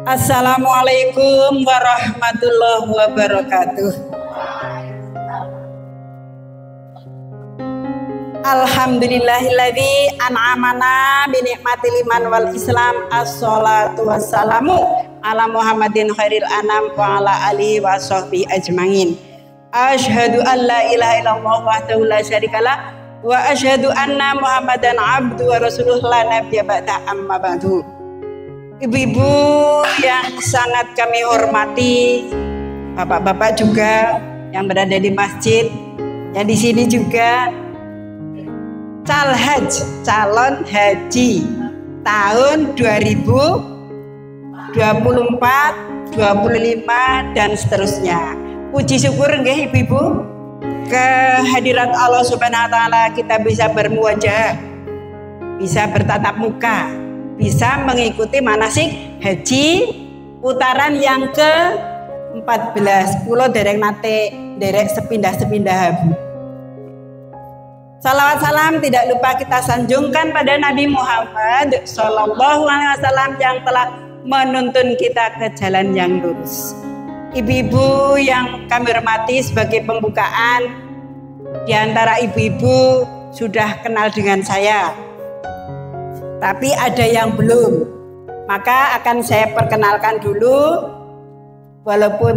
Assalamualaikum warahmatullahi wabarakatuh. Alhamdulillahilladzi an'amana bi ni'matil iman wal islam. Assalatu wassalamu ala Muhammadin khairil anam wa ala alihi wa sahbihi ajmain. Asyhadu an la ilaha illallah wahdahu la syarikalah wa asyhadu anna Muhammadan abduhu wa rasuluhu la nabiyya ba'da amma ba'du. Ibu-ibu yang sangat kami hormati, bapak-bapak juga yang berada di masjid, yang di sini juga calon haji tahun 2024, 25 dan seterusnya. Puji syukur nggih ibu-ibu, kehadirat Allah Subhanahu wa taala kita bisa bermuajah, bisa bertatap muka, bisa mengikuti manasik haji putaran yang ke-14. Kulo dereng nate derek sepindah-sepindah. Salawat salam tidak lupa kita sanjungkan pada Nabi Muhammad Sallallahu Alaihi Wasallam yang telah menuntun kita ke jalan yang lurus. Ibu-ibu yang kami hormati, sebagai pembukaan, di antara ibu-ibu sudah kenal dengan saya, tapi ada yang belum, maka akan saya perkenalkan dulu, walaupun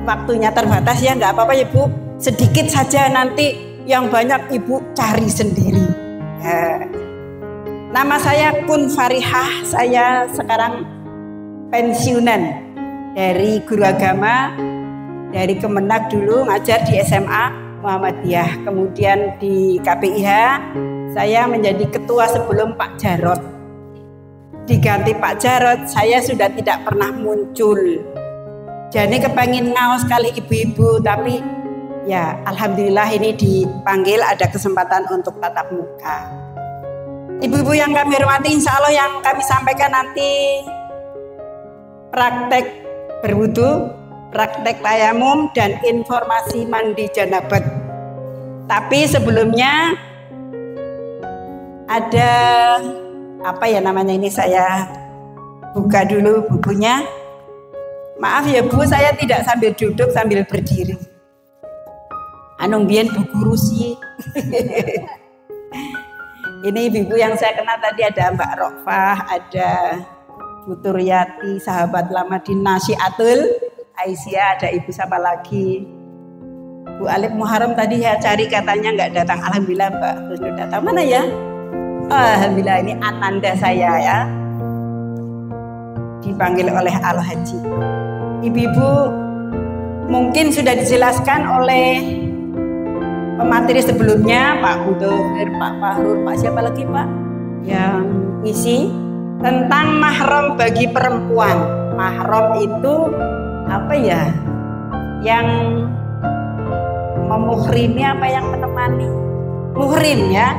waktunya terbatas ya, nggak apa-apa ya Bu, sedikit saja, nanti yang banyak ibu cari sendiri. Nama saya Kun Farihah, saya sekarang pensiunan dari guru agama, dari Kemenak dulu ngajar di SMA Muhammadiyah, kemudian di KPIH saya menjadi ketua sebelum Pak Jarot. Diganti Pak Jarot, saya sudah tidak pernah muncul. Jadi kepengen ngaos sekali ibu-ibu, tapi ya alhamdulillah ini dipanggil, ada kesempatan untuk tatap muka. Ibu-ibu yang kami hormati, insya Allah yang kami sampaikan nanti praktek berwudu, praktek tayamum, dan informasi mandi janabat. Tapi sebelumnya ada apa ya namanya, ini saya buka dulu bukunya. Maaf ya Bu, saya tidak sambil duduk, sambil berdiri. Anu mbien buku Rusi. Ini ibu-ibu yang saya kenal tadi, ada Mbak Rofah, ada Bu Turyati, sahabat lama di Nasiatul Aisyah, ada ibu siapa lagi, Bu Alif Muharram tadi saya cari katanya nggak datang. Alhamdulillah Mbak Rusnul datang. Mana ya? Alhamdulillah, ini ananda saya ya, dipanggil oleh Al-Haji. Ibu-ibu mungkin sudah dijelaskan oleh pemateri sebelumnya, Pak Budohir, Pak Fahrul, Pak siapa lagi Pak yang isi tentang mahram bagi perempuan. Mahram itu apa ya? Yang memuhrimi, apa yang menemani? Muhrim ya.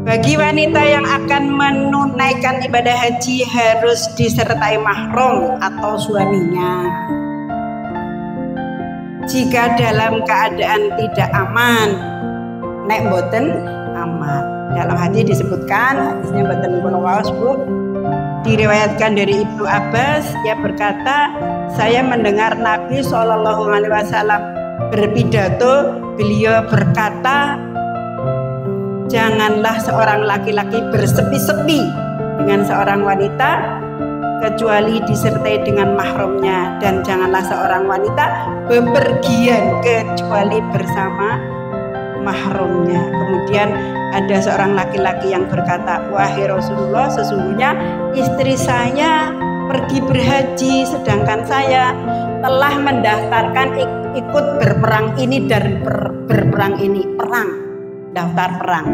Bagi wanita yang akan menunaikan ibadah haji harus disertai mahram atau suaminya. Jika dalam keadaan tidak aman, nek boten aman. Dalam hadis disebutkan, hadisnya boten kula waos Bu, diriwayatkan dari Ibnu Abbas, dia berkata, saya mendengar Nabi Shallallahu Alaihi Wasallam berpidato, beliau berkata, janganlah seorang laki-laki bersepi-sepi dengan seorang wanita kecuali disertai dengan mahramnya, dan janganlah seorang wanita bepergian kecuali bersama mahramnya. Kemudian ada seorang laki-laki yang berkata, wahai Rasulullah, sesungguhnya istri saya pergi berhaji, sedangkan saya telah mendaftarkan ikut berperang ini dan berperang ini, perang, daftar perang.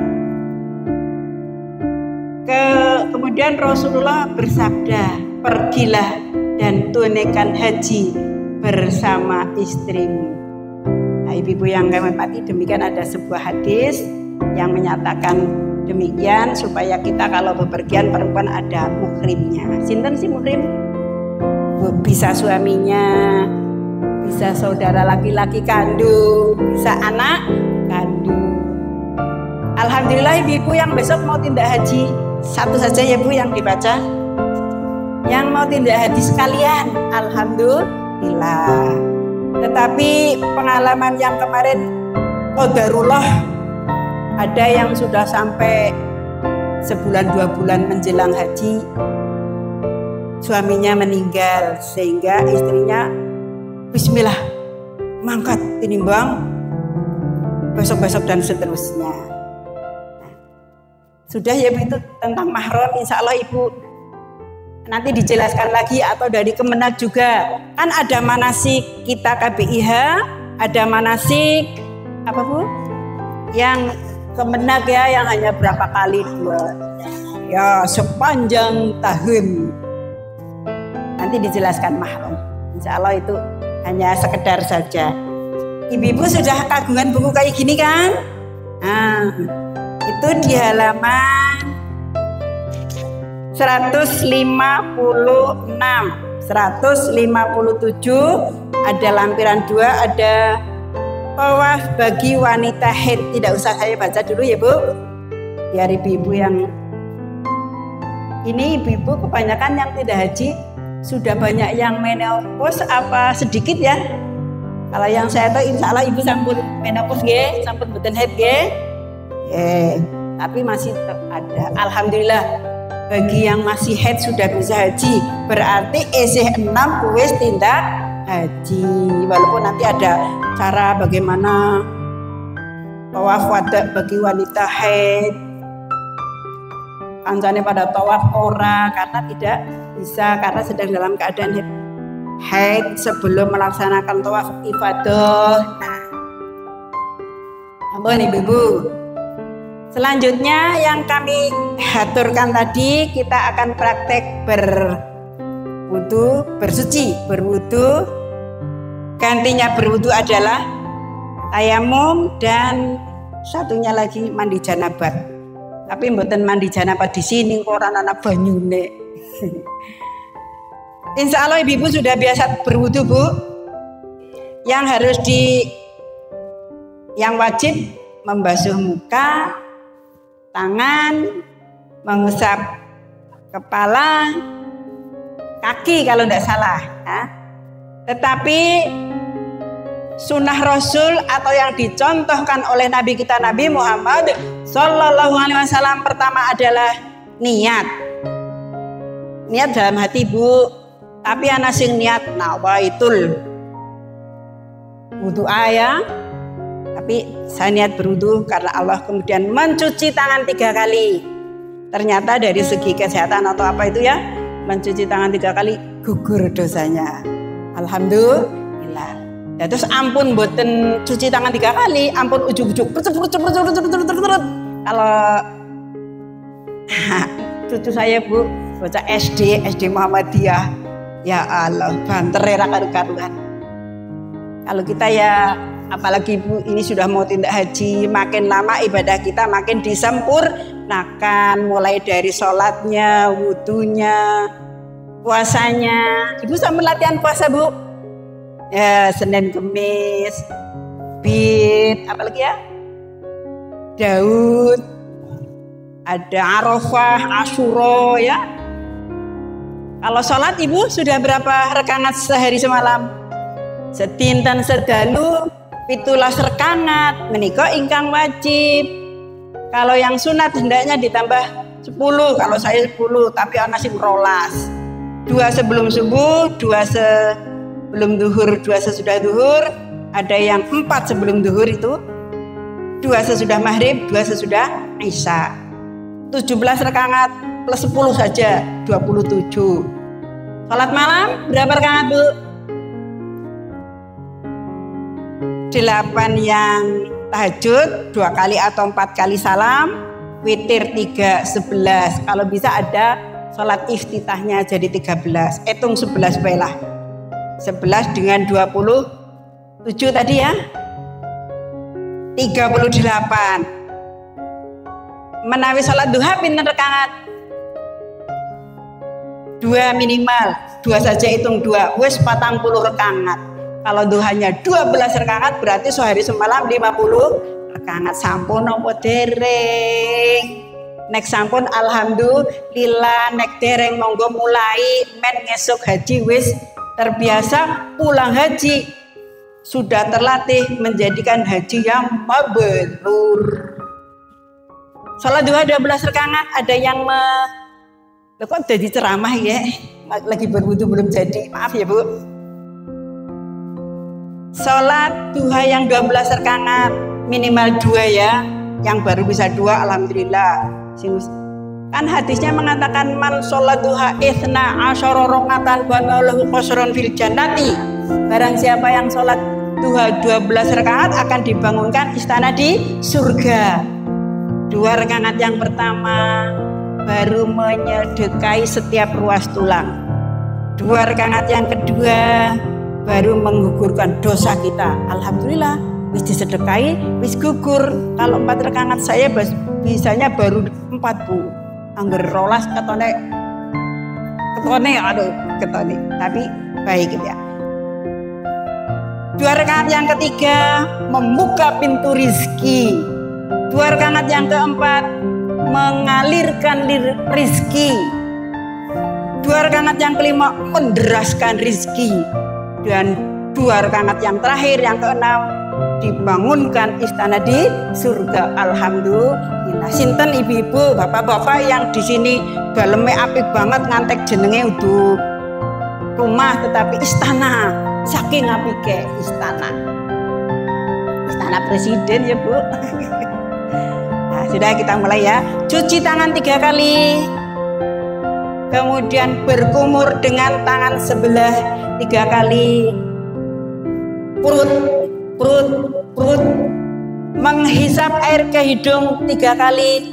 Kemudian Rasulullah bersabda, pergilah dan tunaikan haji bersama istrimu. Nah, ibu-ibu yang kami hormati, demikian ada sebuah hadis yang menyatakan demikian, supaya kita kalau bepergian perempuan ada muhrimnya. Sinten sih muhrim? Bisa suaminya, bisa saudara laki-laki kandung, bisa anak kandung. Alhamdulillah ibu-ibu yang besok mau tindak haji, satu saja ya Bu yang dibaca. yang mau tindak haji sekalian, alhamdulillah. Tetapi pengalaman yang kemarin qadarullah, ada yang sudah sampai sebulan 2 bulan menjelang haji suaminya meninggal, sehingga istrinya bismillah mangkat tinimbang besok-besok dan seterusnya. Nah, sudah ya Bu, itu tentang mahram. Insya Allah Ibu nanti dijelaskan lagi atau dari Kemenak juga. Kan ada manasik kita KBIH, ada manasik apa Bu? Yang Kemenak ya, yang hanya berapa kali 2 ya sepanjang tahun. Nanti dijelaskan mahram. Insya Allah itu hanya sekedar saja. Ibu-ibu sudah kagungan buku kayak gini kan? Nah, itu di halaman 156, 157 ada lampiran 2, ada tawaf bagi wanita haid. Tidak usah saya baca dulu ya Bu, biar ibu-ibu yang ini, ibu-ibu kebanyakan yang tidak haji sudah banyak yang menopause apa sedikit ya. Kalau yang saya tahu insya Allah ibu sampun menopause ge, sampun boten haid ge. Tapi masih tetap ada. Alhamdulillah bagi yang masih haid sudah bisa haji. Berarti isih 6 wis tindak haji. Walaupun nanti ada cara bagaimana tawaf wada bagi wanita haid. Kancane pada tawaf ora karena tidak bisa, karena sedang dalam keadaan haid sebelum melaksanakan tawaf ifadah. Ampun ibu-ibu. Selanjutnya yang kami haturkan tadi, kita akan praktek berwudu, bersuci, berwudu. Gantinya berwudu adalah tayamum dan satunya lagi mandi janabat. Tapi mboten mandi janabat di sini koran anak banyune. Insya Allah ibu sudah biasa berwudu Bu. Yang wajib membasuh muka, tangan, mengusap kepala, kaki kalau tidak salah. Ya. Tetapi sunnah Rasul atau yang dicontohkan oleh Nabi kita Nabi Muhammad Sallallahu Alaihi Wasallam pertama adalah niat. Niat dalam hati Bu. Tapi ana sing niat nawaitul wudu ya. Tapi saya niat berwudu karena Allah, kemudian mencuci tangan 3 kali. Ternyata dari segi kesehatan atau apa itu ya, mencuci tangan 3 kali gugur dosanya. Alhamdulillah. Ya, terus ampun boten cuci tangan 3 kali, ampun ujuk-ujuk. Kalau cucu saya Bu, bocah SD Muhammadiyah. Ya Allah, banter era karu-karuan. Kalau kita ya, apalagi Bu ini sudah mau tindak haji, makin lama ibadah kita makin disempurnakan, mulai dari sholatnya, wudunya, puasanya. Ibu sama latihan puasa Bu? Ya, Senin, Kemis, Bid, apalagi ya? Daud, ada Arafah, Asyura ya. Kalau sholat Ibu sudah berapa rakaat sehari semalam? Setinten sedalu 17 rakaat menika ingkang wajib. Kalau yang sunat hendaknya ditambah 10. Kalau saya 10, tapi ana sing 12. 2 sebelum subuh, 2 sebelum duhur, 2 sesudah duhur. Ada yang 4 sebelum duhur itu, 2 sesudah maghrib, 2 sesudah isya. 17 rakaat plus 10 saja 27. Salat malam berapa rakaat Bu? 8 yang tahajud 2 kali atau 4 kali salam, witir 3 11. Kalau bisa ada salat iftitahnya jadi 13. Hitung 11 baiklah. 11 dengan 27 tadi ya. 38. Menawi salat duha pinten rakaat? 2 minimal, 2 saja hitung 2, wis 40 rakaat. Kalau duhanya 12 rakaat berarti sehari semalam 50 rakaat. Sampun nopo dereng. nek sampun alhamdulillah, nek dereng monggo mulai men ngesuk haji wis terbiasa pulang haji, sudah terlatih menjadikan haji yang mabrur. Salat duha 12 rakaat, ada yang kok jadi ceramah ya, lagi berwudu belum jadi, maaf ya Bu. Salat duha yang 12 rakaat minimal 2 ya, yang baru bisa 2 alhamdulillah. Kan hadisnya mengatakan man sholat duha ithna asyara rakaatan banalahu qasron fil jannati. Barang siapa yang sholat duha 12 rakaat akan dibangunkan istana di surga. 2 rakaat yang pertama baru menyedekai setiap ruas tulang. 2 rakaat yang kedua baru menggugurkan dosa kita. Alhamdulillah wis disedekai, wis gugur. Kalau 4 rakaat saya bisanya baru 4 Bu. Angger rolas ketone aduh ketone, tapi baik ya. 2 rakaat yang ketiga membuka pintu rizki. 2 rakaat yang keempat mengalirkan rizki. 2 rakaat yang kelima menderaskan rizki. Dan 2 rakaat yang terakhir yang keenam dibangunkan istana di surga. Alhamdulillah. Sinten ibu-ibu, bapak-bapak yang di sini daleme apik banget ngantek jenenge untuk rumah tetapi istana, saking apike istana presiden ya Bu. Nah, sudah kita mulai ya. Cuci tangan 3 kali, kemudian berkumur dengan tangan sebelah 3 kali, perut, menghisap air ke hidung 3 kali.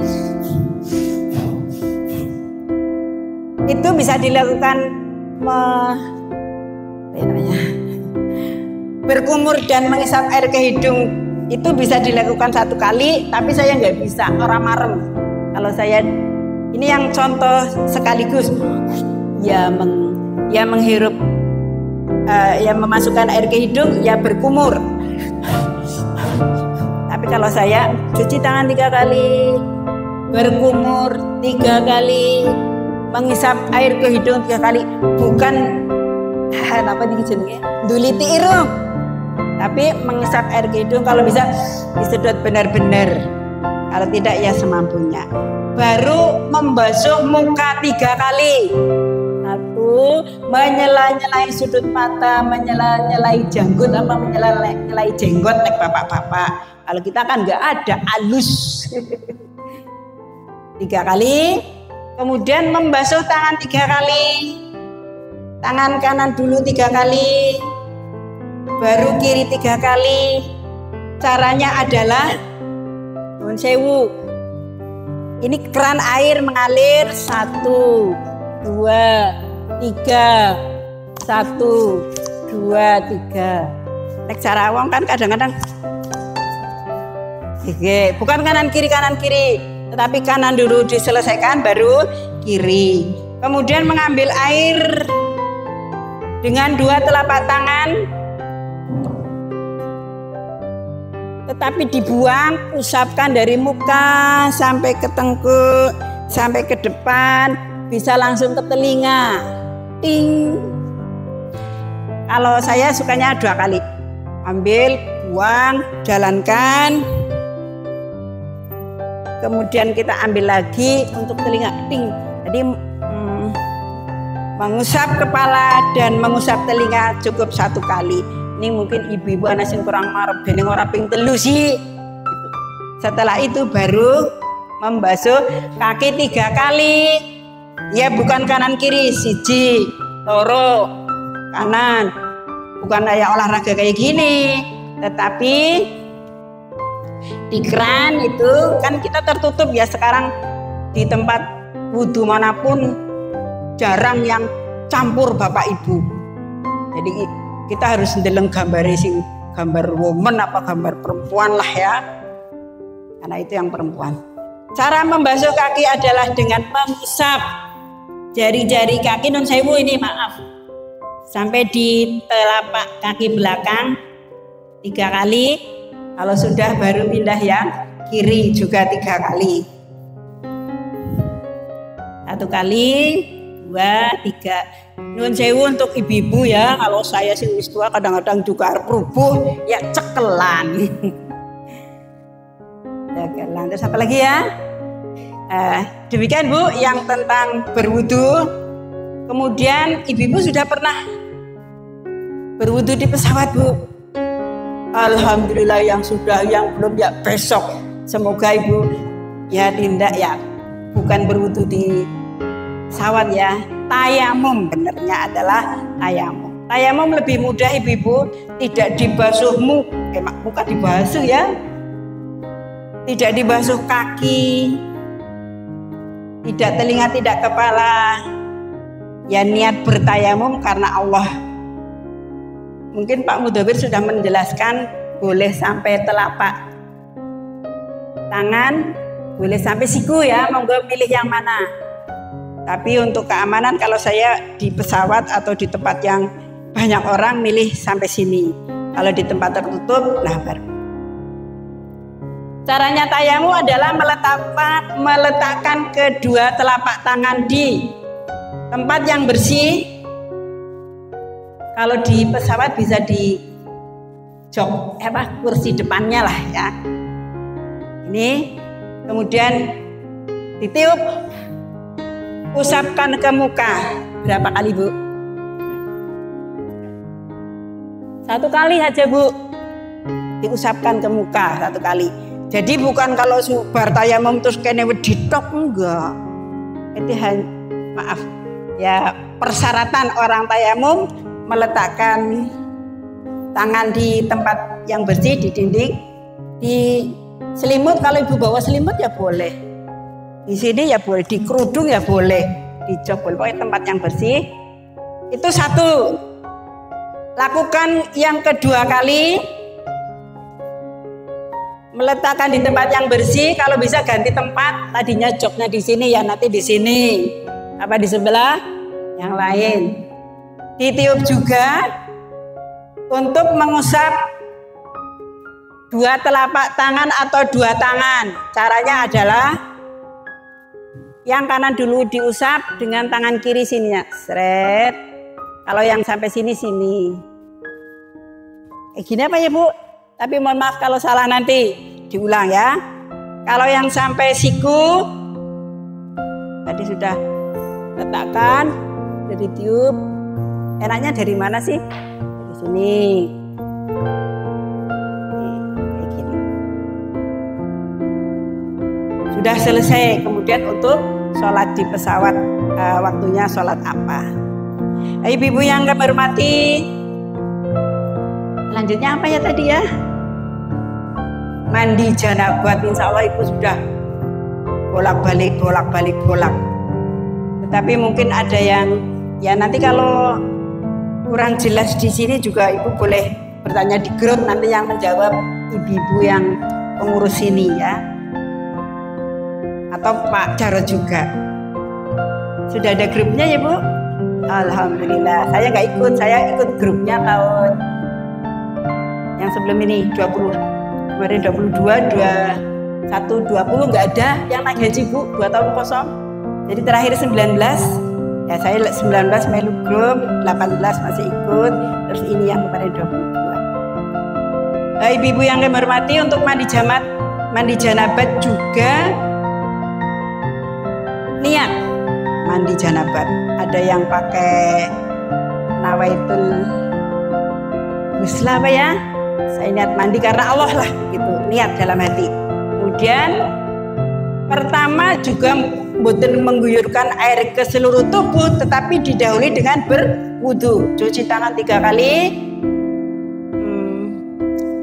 Itu bisa dilakukan berkumur dan menghisap air ke hidung itu bisa dilakukan 1 kali, tapi saya nggak bisa, orang marem. Kalau saya ini yang contoh sekaligus ya menghirup ya memasukkan air ke hidung ya berkumur. Tapi kalau saya cuci tangan 3 kali, berkumur 3 kali, menghisap air ke hidung 3 kali, bukan apa jenenge nduliti irung, tapi menghisap air ke hidung, kalau bisa disedot benar-benar, kalau tidak ya semampunya. Baru membasuh muka 3 kali. 1, menyela-nyelai sudut mata, menyela-nyelai janggut, apa menyela-nyelai jenggot nek bapak-bapak. Kalau kita kan nggak ada, halus. 3 kali. Kemudian membasuh tangan 3 kali. Tangan kanan dulu 3 kali, baru kiri 3 kali. Caranya adalah nuwun sewu. Ini keran air mengalir 1, 2, 3, 1, 2, 3. Nek cara wong kan kadang-kadang bukan kanan kiri, tetapi kanan dulu diselesaikan baru kiri. Kemudian mengambil air dengan 2 telapak tangan, tetapi dibuang, usapkan dari muka sampai ke tengkuk, sampai ke depan, bisa langsung ke telinga. Ting. Kalau saya sukanya 2 kali. Ambil, buang, jalankan. Kemudian kita ambil lagi untuk telinga. Ting. Jadi mengusap kepala dan mengusap telinga cukup 1 kali. Ini mungkin ibu-ibu anak sing kurang marep dening ora ping 3 sih. Setelah itu baru membasuh kaki 3 kali. Ya bukan kanan kiri, 1, 2, kanan. Bukan kayak olahraga kayak gini, tetapi di keran itu kan kita tertutup ya sekarang, di tempat wudhu manapun jarang yang campur bapak ibu. Jadi kita harus ndeleng gambar woman apa gambar perempuan lah ya, karena itu yang perempuan. Cara membasuh kaki adalah dengan mengusap jari-jari kaki, nun sewu ini maaf, sampai di telapak kaki belakang 3 kali. Kalau sudah baru pindah yang kiri juga 3 kali. 1 kali, 2, 3. Nuwun sewu untuk ibu-ibu ya. Kalau saya sih wis tua kadang-kadang juga rubuh ya cekelan. Cekelan. Terus apa lagi ya? Demikian Bu yang tentang berwudu. Kemudian ibu-ibu sudah pernah berwudu di pesawat Bu? Alhamdulillah yang sudah, yang belum ya besok. Semoga Ibu ya tindak ya bukan berwudu di pesawat ya. Tayamum benernya adalah tayamum. Tayamum lebih mudah ibu-ibu, tidak dibasuh muka dibasuh ya. Tidak dibasuh kaki. Tidak telinga, tidak kepala. Ya niat bertayamum karena Allah. Mungkin Pak Mudawir sudah menjelaskan boleh sampai telapak tangan, boleh sampai siku ya, monggo pilih yang mana. Tapi untuk keamanan kalau saya di pesawat atau di tempat yang banyak orang milih sampai sini. Kalau di tempat tertutup, nah baru. Caranya tayamum adalah meletakkan kedua telapak tangan di tempat yang bersih. Kalau di pesawat bisa di jok kursi depannya lah ya. Ini kemudian ditiup, usapkan ke muka. Berapa kali Bu? 1 kali aja Bu. Diusapkan ke muka 1 kali. Jadi bukan kalau bar tayamum terus kene ditok, enggak. Itu maaf ya, persyaratan orang tayamum meletakkan tangan di tempat yang bersih, di dinding, di selimut. Kalau ibu bawa selimut ya boleh, di sini ya boleh, di kerudung ya boleh, di jok boleh, pokoknya tempat yang bersih. Itu 1. Lakukan yang kedua kali, meletakkan di tempat yang bersih. Kalau bisa ganti tempat, tadinya joknya di sini ya nanti di sini, apa di sebelah yang lain. Ditiup juga untuk mengusap 2 telapak tangan atau 2 tangan. Caranya adalah yang kanan dulu diusap dengan tangan kiri sininya, seret. Kalau yang sampai sini sini. Gini apa ya Bu? Tapi mohon maaf kalau salah nanti diulang ya. Kalau yang sampai siku tadi sudah letakkan, jadi tiup. Enaknya dari mana sih? Dari sini. Kayak gini. Sudah selesai. Kemudian untuk sholat di pesawat, waktunya sholat apa? Ibu-ibu yang kami hormati, lanjutnya apa ya tadi ya? Mandi janabat. Insya Allah ibu sudah bolak-balik. Tetapi mungkin ada yang ya nanti kalau kurang jelas di sini juga ibu boleh bertanya di grup, nanti yang menjawab ibu-ibu yang pengurus sini ya, atau Pak Jarod juga. Sudah ada grupnya ya Bu? Alhamdulillah. Saya nggak ikut, saya ikut grupnya tahun yang sebelum ini 20, kemarin 22, 21, 20 nggak ada yang naik haji Bu, 2 tahun kosong. Jadi terakhir 19. Ya saya 19 melu grup, 18 masih ikut, terus ini yang kemarin 22. Ibu-ibu yang kami hormati, untuk mandi janabat juga niat mandi janabat. Ada yang pakai nawaitul ghusl apa ya? Saya niat mandi karena Allah lah gitu, niat dalam hati. Kemudian pertama juga bukan mengguyurkan air ke seluruh tubuh, tetapi didahului dengan berwudu. Cuci tangan 3 kali,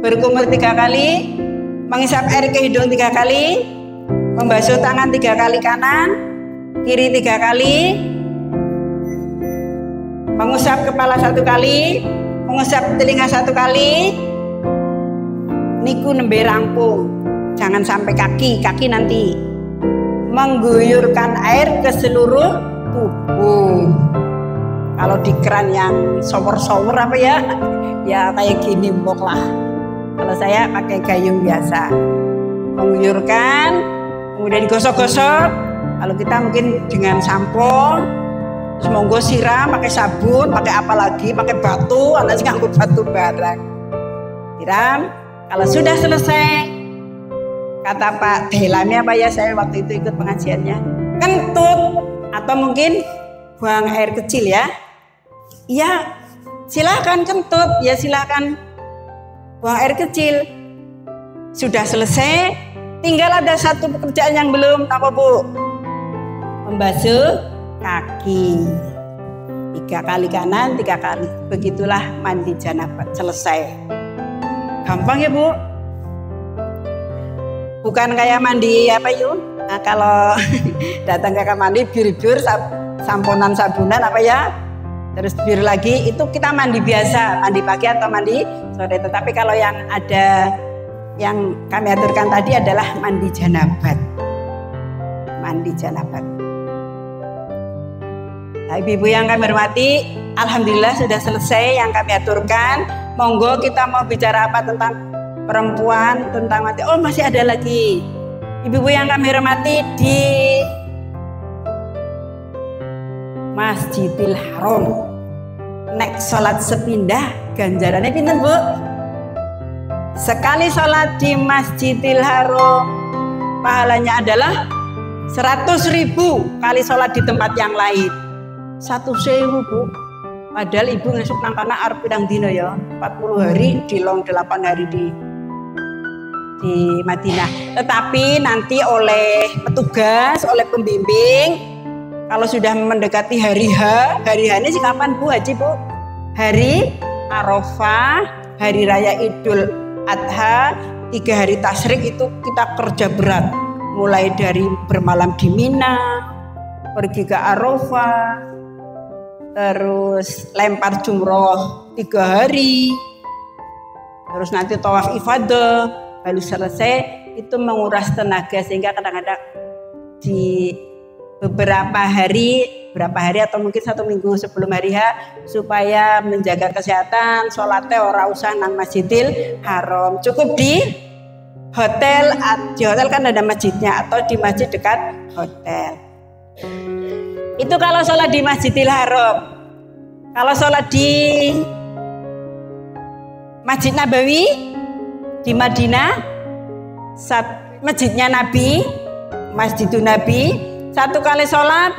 berkumur 3 kali, menghisap air ke hidung 3 kali, membasuh tangan 3 kali kanan, kiri 3 kali, mengusap kepala 1 kali, mengusap telinga 1 kali. Niku nembe rampung, jangan sampai kaki nanti. Mengguyurkan air ke seluruh tubuh. Kalau di keran yang shower apa ya, ya kayak gini mbok lah. Kalau saya pakai gayung biasa. Mengguyurkan, kemudian digosok-gosok, Kalau kita mungkin dengan sampo, terus monggo siram pakai sabun, pakai apa lagi, pakai batu, anak nganggo batu barang. Siram, kalau sudah selesai, kata Pak Delami apa ya, saya waktu itu ikut pengajiannya, kentut atau mungkin buang air kecil ya. Iya, silakan kentut, ya silakan buang air kecil. Sudah selesai, tinggal ada satu pekerjaan yang belum, apa Bu? Membasuh kaki 3 kali kanan 3 kali, begitulah mandi janabah selesai. Gampang ya Bu, bukan kayak mandi apa yuk. Nah, kalau datang ke kamar mandi bir-bir samponan sabunan apa ya, terus bir lagi, itu kita mandi biasa, mandi pagi atau mandi sore. Tetapi kalau yang ada yang kami aturkan tadi adalah mandi janabat, mandi janabat. Nah, ibu-ibu yang kami hormati, alhamdulillah sudah selesai yang kami aturkan. Monggo kita mau bicara apa tentang perempuan, tentang mati. Oh, masih ada lagi. Ibu-ibu yang kami hormati, di Masjidil Haram nek salat sepindah ganjarannya pinten Bu? Sekali salat di Masjidil Haram pahalanya adalah 100.000 kali salat di tempat yang lain. 1.000 Bu. Padahal ibu ngesuk nang kana arep pirang dina ya? 40 hari di long 8 hari di Madinah. Tetapi nanti oleh petugas, oleh pembimbing, kalau sudah mendekati hari H ini sih kapan Bu Haji Bu? Hari Arafah, hari raya Idul Adha, 3 hari tasyrik itu kita kerja berat. Mulai dari bermalam di Mina, pergi ke Arafah, terus lempar jumroh 3 hari, terus nanti tawaf ifadah, baru selesai. Itu menguras tenaga, sehingga kadang-kadang di beberapa hari atau mungkin 1 minggu sebelum hari H, supaya menjaga kesehatan, sholatnya ora usah nang Masjidil Haram, cukup di hotel kan ada masjidnya, atau di masjid dekat hotel. Itu kalau sholat di Masjidil Haram. Kalau sholat di Masjid Nabawi di Madinah, masjidnya Nabi, Masjidun Nabi, 1 kali sholat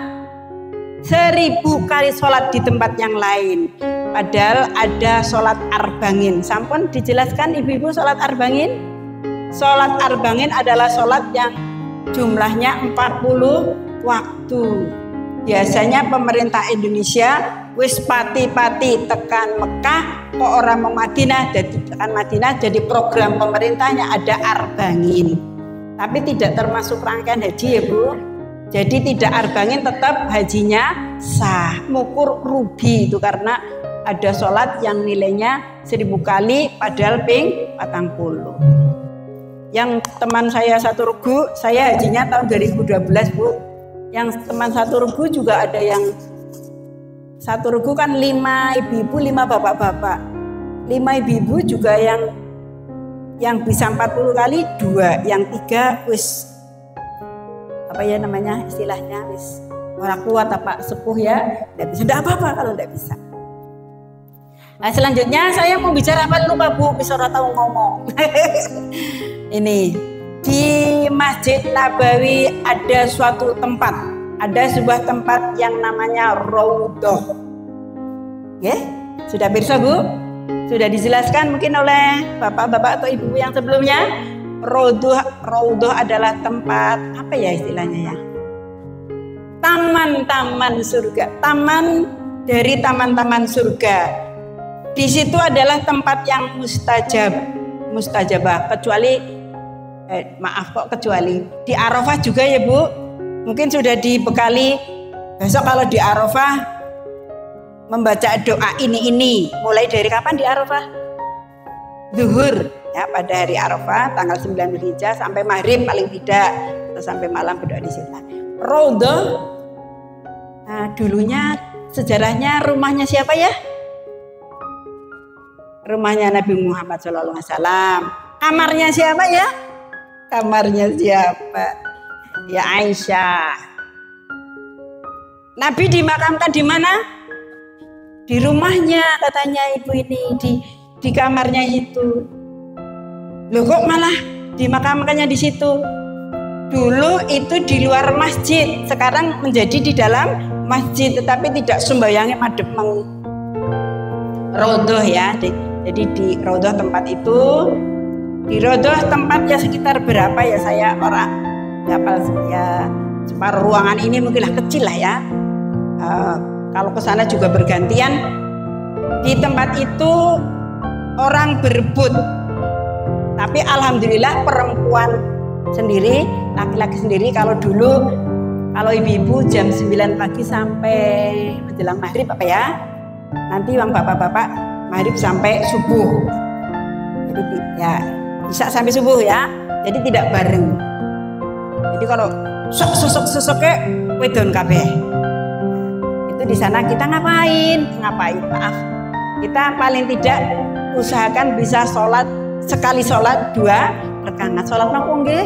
1000 kali sholat di tempat yang lain. Padahal ada sholat arbangin. Sampun dijelaskan ibu-ibu sholat arbangin? Sholat arbangin adalah sholat yang jumlahnya 40 waktu. Biasanya pemerintah Indonesia wis pati-pati tekan Mekah kok orang mau Madinah, jadi tekan Madinah, jadi program pemerintahnya ada arbangin. Tapi tidak termasuk rangkaian haji ya Bu. Jadi tidak arbangin, tetap hajinya sah. Mukur rugi itu karena ada sholat yang nilainya 1000 kali padahal ping 40. Yang teman saya satu regu, saya hajinya tahun 2012 Bu. Yang teman satu regu juga ada yang satu regu kan 5 ibu-ibu 5 bapak-bapak. 5 ibu-ibu juga yang bisa 40 kali 2, yang 3 wis apa ya namanya istilahnya wis orang kuat apa sepuh ya, tidak apa-apa kalau tidak bisa. Nah, selanjutnya saya mau bicara apa lupa Bu, bisa ora tahu ngomong. Ini di Masjid Nabawi ada suatu tempat, ada sebuah tempat yang namanya Raudhah. Ya, sudah pirsa Bu? Sudah dijelaskan mungkin oleh bapak-bapak atau ibu yang sebelumnya. Raudhah adalah tempat apa ya istilahnya ya? Taman-taman surga, taman dari taman-taman surga. Di situ adalah tempat yang mustajabah, kecuali di Arafah juga ya Bu. Mungkin sudah dibekali besok kalau di Arafah membaca doa ini. Mulai dari kapan di Arafah? Zuhur ya, pada hari Arafah tanggal 9 Dzulhijjah sampai maghrib paling tidak, atau sampai malam berdoa di situ. Raudhah, nah, dulunya sejarahnya rumahnya siapa ya? Rumahnya Nabi Muhammad SAW. Kamarnya siapa ya? Kamarnya siapa? Ya Aisyah. Nabi dimakamkan di mana? Di rumahnya katanya ibu ini, di kamarnya itu. Loh kok malah dimakamkannya di situ? Dulu itu di luar masjid, sekarang menjadi di dalam masjid, tetapi tidak sembahyangnya madhep rodoh ya. Jadi di rodoh tempat itu, di rodoh tempatnya sekitar berapa ya, saya orang hafal ya, separuh ruangan ini mungkinlah kecil lah ya. Kalau ke sana juga bergantian. Di tempat itu orang berebut, tapi alhamdulillah perempuan sendiri, laki-laki sendiri. Kalau dulu, kalau ibu-ibu jam 9 pagi sampai menjelang maghrib apa ya, nanti yang bapak-bapak maghrib sampai subuh. Jadi ya bisa sampai subuh ya. Jadi tidak bareng. Jadi kalau sosok kayak wedon kabeh. Itu di sana kita ngapain? Maaf. Kita paling tidak usahakan bisa sholat, sekali sholat 2 rakaat. Sholat apa nggih?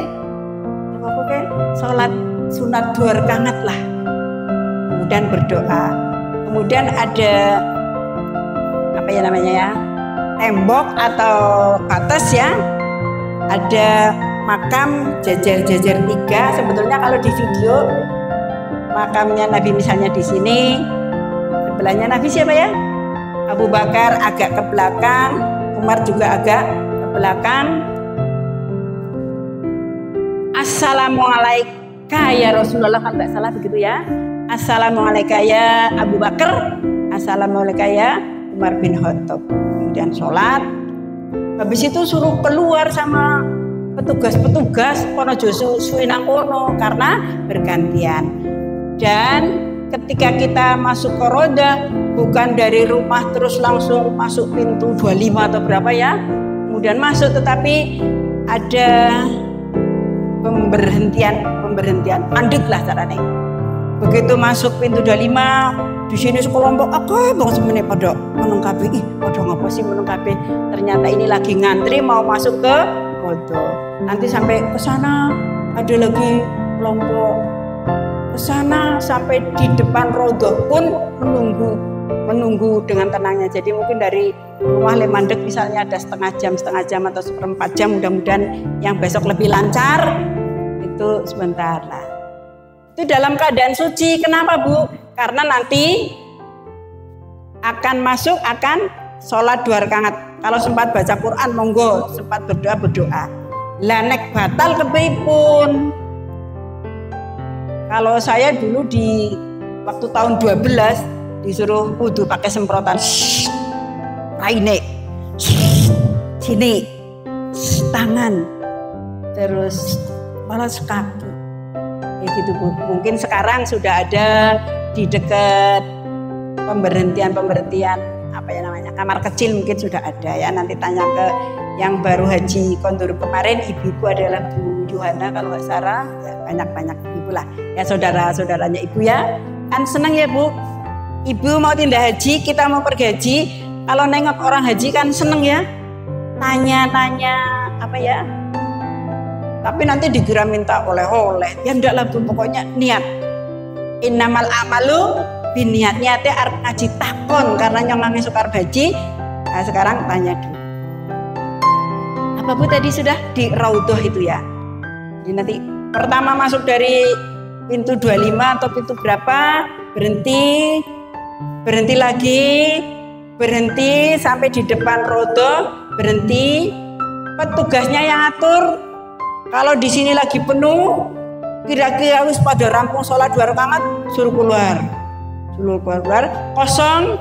Oke, sholat sunat 2 rakaat lah. Kemudian berdoa. Kemudian ada apa ya namanya ya? Tembok atau batas ya. Ada makam jajar-jajar 3. Sebetulnya kalau di video makamnya Nabi misalnya di sini, sebelahnya Nabi siapa ya? Abu Bakar agak ke belakang, Umar juga agak ke belakang. Assalamualaikum ya Rasulullah, kalau nggak salah begitu ya. Assalamualaikum ya Abu Bakar, assalamualaikum ya Umar bin Khattab. Kemudian sholat. Habis itu suruh keluar sama petugas-petugas kono josu suinang kono karena bergantian. Dan ketika kita masuk ke roda, bukan dari rumah terus langsung masuk pintu 25 atau berapa ya, kemudian masuk, tetapi ada pemberhentian mandek lah caranya. Begitu masuk pintu 25, di sini sekelompok bang semenit pada menung kabeh. Pada ngapa sih menung kabeh? Ternyata ini lagi ngantri mau masuk ke roda. Nanti sampai ke sana ada lagi kelompok, ke sana sampai di depan roda pun menunggu dengan tenangnya. Jadi mungkin dari rumah Lemandek misalnya ada setengah jam atau 1/4 jam, mudah-mudahan yang besok lebih lancar. Itu sebentar lah. Itu dalam keadaan suci. Kenapa Bu? Karena nanti akan sholat 2 rakaat. Kalau sempat baca Quran monggo, sempat berdoa. Lah nek batal kepripun? Kalau saya dulu di waktu tahun 12 disuruh wudu pakai semprotan. Raine. Sini. Tangan. Terus malas kaki. Ya gitu Bu. Mungkin sekarang sudah ada di dekat pemberhentian apa ya namanya, kamar kecil mungkin sudah ada ya. Nanti tanya ke yang baru haji kondur kemarin, ibu adalah Bu Yohana kalau nggak salah. Ya, banyak ibu lah ya, saudaranya ibu ya. Kan seneng ya Bu, ibu mau tindak haji, kita mau pergi haji. Kalau nengok orang haji kan seneng ya, tanya-tanya apa ya. Tapi nanti dikira minta oleh-oleh. Ya enggak lah Bu, pokoknya niat. Innamal amalu biniat, niatnya ngaji takon karena nyongangi sukar baji. Nah sekarang tanya dulu. Apa Bu tadi sudah di raudhah itu ya? Jadi nanti pertama masuk dari pintu 25 atau pintu berapa, berhenti lagi, berhenti sampai di depan raudhah, berhenti. Petugasnya yang atur. Kalau di sini lagi penuh, kira-kira wis pada rampung sholat 2 rakaat, suruh keluar, kosong.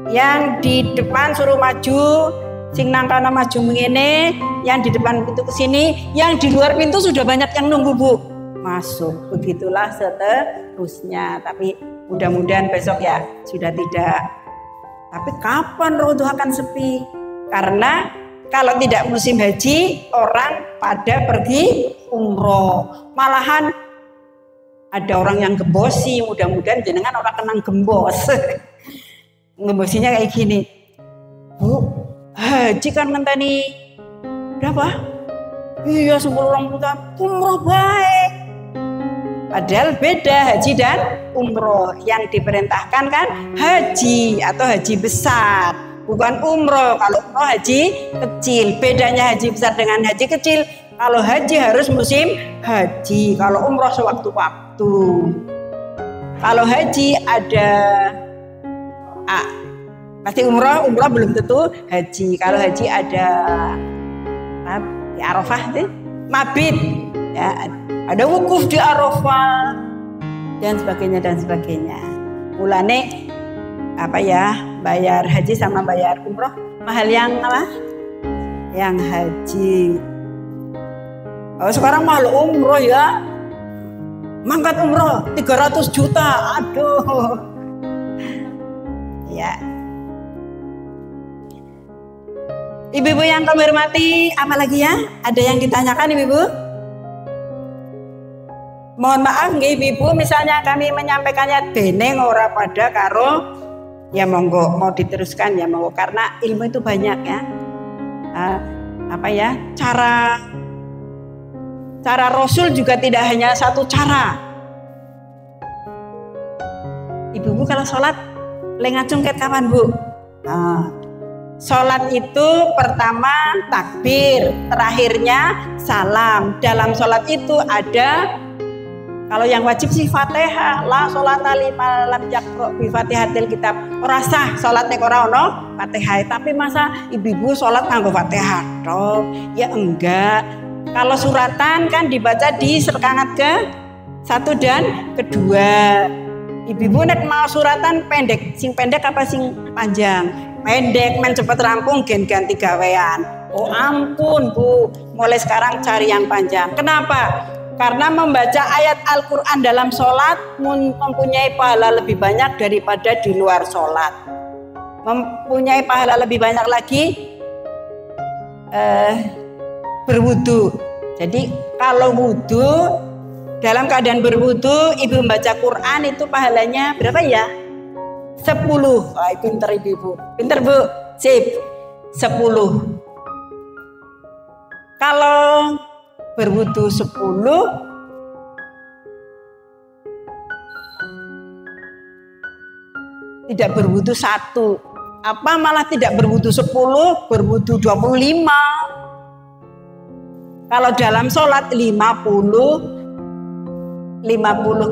Yang di depan suruh maju, sing nang kana maju mengene, yang di depan pintu ke sini, yang di luar pintu sudah banyak yang nunggu Bu, masuk. Begitulah seterusnya. Tapi mudah-mudahan besok ya sudah tidak. Tapi kapan raudhah akan sepi? Karena kalau tidak musim haji, orang pada pergi umroh. Malahan ada orang yang gembosi, mudah-mudahan jenengan orang kenang gembos. Gembosinya kayak gini. Bu, haji kan ngenteni berapa? Iya 10 orang umroh baik. Padahal beda haji dan umroh. Yang diperintahkan kan haji atau haji besar, bukan umroh. Kalau umroh haji kecil. Bedanya haji besar dengan haji kecil, kalau haji harus musim haji, kalau umroh sewaktu-waktu. Kalau haji ada pasti umroh belum tentu haji. Kalau haji ada di Arafah sih, mabit ya, ada wukuf di Arafah dan sebagainya. Mulane bayar haji sama bayar umroh mahal yang apa? Yang haji. Oh, sekarang mahal umroh ya. Mangkat umroh 300 juta. Aduh. Ya. Ibu-ibu yang kami hormati, apa lagi ya? Ada yang ditanyakan ibu-ibu? Mohon maaf nggih ibu-ibu, misalnya kami menyampaikannya dene ora pada karo, ya monggo, mau diteruskan ya monggo, karena ilmu itu banyak ya. Cara Rasul juga tidak hanya satu cara. Ibu-ibu kalau sholat lengacung ket kapan bu? Sholat itu pertama takbir, terakhirnya salam. Dalam sholat itu ada, kalau yang wajib sih Fatihah, la sholata liman lam yaqra bi Fatihatil kitab. Ora sah sholat nek ora ono Fatihah. Tapi masa ibu-ibu sholat nganggo Fatihah toh? Ya enggak. Kalau suratan kan dibaca di rakaat ke 1 dan kedua. Ibu-ibu nek mau suratan pendek, sing pendek apa sing panjang? Pendek, men cepet rampung gen ganti gawean. Oh ampun bu, mulai sekarang cari yang panjang. Kenapa? Karena membaca ayat Al-Quran dalam sholat mempunyai pahala lebih banyak daripada di luar sholat. Mempunyai pahala lebih banyak lagi berwudu. Jadi kalau wudu, dalam keadaan berwudu, ibu membaca Quran itu pahalanya berapa ya? 10. Wah, pinter ibu. Pinter bu. Sip. 10. Kalau berwudu 10, tidak berwudu 1. Apa malah tidak berwudu 10, berwudu 25. Kalau dalam sholat 50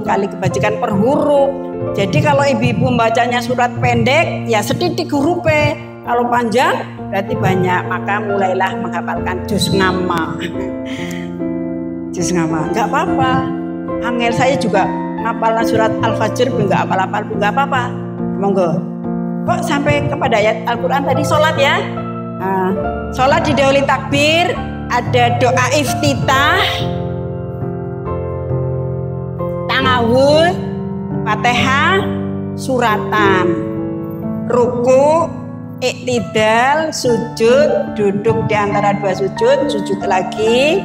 kali kebajikan per huruf. Jadi kalau ibu-ibu membacanya surat pendek ya setitik hurufnya. Kalau panjang berarti banyak. Maka mulailah menghafalkan juz ngama. Juz ngama nggak apa-apa. Angel saya juga ngapalnya surat Al-Fajr nggak hafal-hafal nggak apa-apa. Monggo. Kok sampai kepada ayat Al-Quran tadi sholat ya? Sholat didahului takbir, ada doa iftitah, tangawud, Fatihah, suratan, ruku, iktidal, sujud, duduk di antara dua sujud lagi,